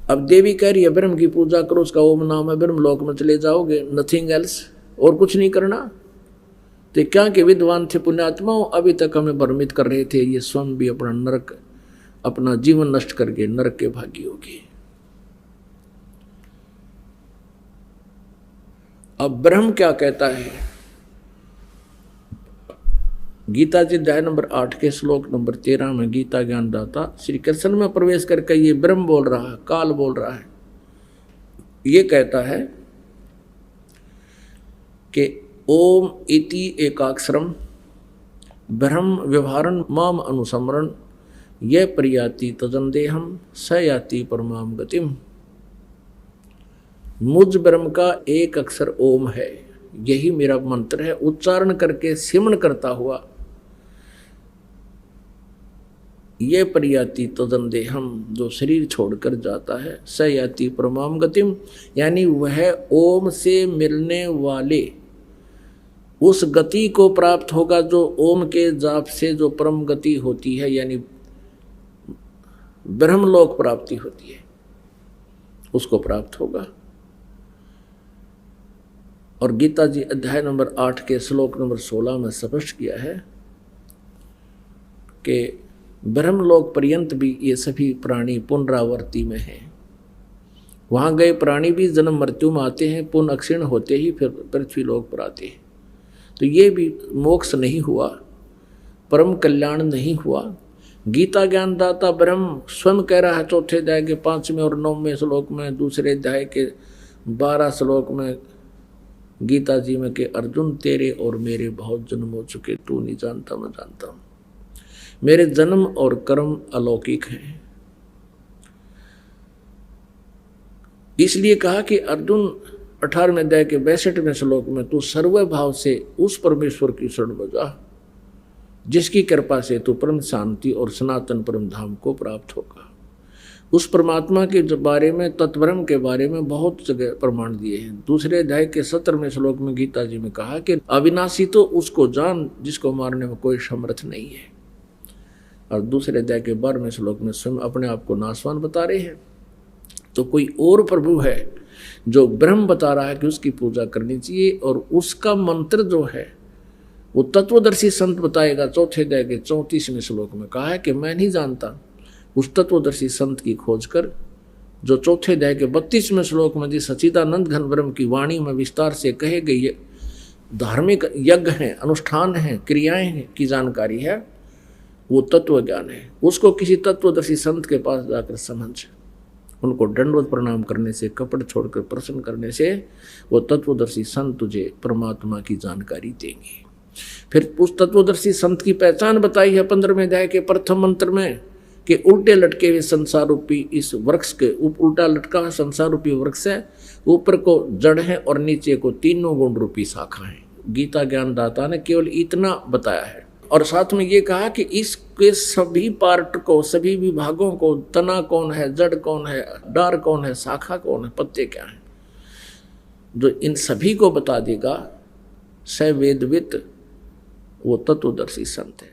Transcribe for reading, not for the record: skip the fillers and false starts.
अब देवी कह रही है ब्रह्म की पूजा करो, उसका ओम नाम है, ब्रह्म लोक में चले जाओगे, नथिंग एल्स, और कुछ नहीं करना। तो क्या के विद्वान थे पुण्यात्माओं, अभी तक हमें भ्रमित कर रहे थे, ये स्वयं भी अपना नरक, अपना जीवन नष्ट करके नरक के भागी होगी। अब ब्रह्म क्या कहता है, गीता जी अध्याय नंबर 8 के श्लोक नंबर 13 में गीता ज्ञान दाता श्री कृष्ण में प्रवेश करके ये ब्रह्म बोल रहा है, काल बोल रहा है, ये कहता है कि ओम इति एकाक्षरम ब्रह्म व्यवहारन माम अनुसमरण ये प्रयाति तजंदेहम स याति परमाम गतिम। मुझ ब्रह्म का एक अक्षर ओम है, यही मेरा मंत्र है, उच्चारण करके सिमरण करता हुआ ये प्रयाति तजंदेहम, जो शरीर छोड़कर जाता है, स याति परमाम गतिम, यानी वह ओम से मिलने वाले उस गति को प्राप्त होगा जो ओम के जाप से जो परम गति होती है, यानी ब्रह्मलोक प्राप्ति होती है, उसको प्राप्त होगा। और गीता जी अध्याय नंबर 8 के श्लोक नंबर 16 में स्पष्ट किया है कि ब्रह्मलोक पर्यंत भी ये सभी प्राणी पुनरावर्ती में हैं। वहाँ गए प्राणी भी जन्म मृत्यु में आते हैं, पुनः अक्षीण होते ही फिर पृथ्वी लोक पर आते हैं। तो ये भी मोक्ष नहीं हुआ, परम कल्याण नहीं हुआ। गीता ज्ञान दाता ब्रह्म स्वयं कह रहा है चौथे अध्याय के 5वें और 9वें श्लोक में, दूसरे अध्याय के 12 श्लोक में गीता जी में कि अर्जुन तेरे और मेरे बहुत जन्म हो चुके, तू नहीं जानता मैं जानता हूँ, मेरे जन्म और कर्म अलौकिक हैं। इसलिए कहा कि अर्जुन 18वें अध्याय के 62वें श्लोक में तू सर्वभाव से उस परमेश्वर की शरण में जा जिसकी कृपा से तू परम शांति और सनातन परम धाम को प्राप्त होगा। उस परमात्मा के बारे में, तत्ब्रह्म के बारे में बहुत जगह प्रमाण दिए हैं। दूसरे अध्याय के 17वें श्लोक में गीता जी में कहा कि अविनाशी तो उसको जान जिसको मारने में कोई समर्थ नहीं है। और दूसरे अध्याय के 12वें श्लोक में स्वयं अपने आप को नासवान बता रहे हैं। तो कोई और प्रभु है जो ब्रह्म बता रहा है कि उसकी पूजा करनी चाहिए, और उसका मंत्र जो है वो तत्वदर्शी संत बताएगा। चौथे अध्याय के 34वें श्लोक में कहा है कि मैं नहीं जानता। उस तत्वदर्शी संत की खोज कर, जो चौथे अध्याय के 32वें श्लोक में जिस सच्चिदानंद घन ब्रह्म की वाणी में विस्तार से कहे गई धार्मिक यज्ञ हैं, अनुष्ठान हैं, क्रियाएं हैं की जानकारी है, वो तत्व ज्ञान है। उसको किसी तत्वदर्शी संत के पास जाकर समझ, उनको दंडवत प्रणाम करने से, कपट छोड़कर प्रसन्न करने से वो तत्वदर्शी संत तुझे परमात्मा की जानकारी देंगे। फिर उस तत्वदर्शी संत की पहचान बताई है 15वें अध्याय के प्रथम मंत्र में कि उल्टे लटके हुए संसार रूपी इस वृक्ष के, उल्टा लटका हुआ संसार रूपी वृक्ष है, ऊपर को जड़ है और नीचे को तीनों गुण रूपी शाखा है। गीता ज्ञान दाता ने केवल इतना बताया है। और साथ में ये कहा कि इसके सभी पार्ट को, सभी विभागों को, तना कौन है, जड़ कौन है, डार कौन है, शाखा कौन है, पत्ते क्या है, जो इन सभी को बता देगा स वेदवित वो तत्वदर्शी संत है।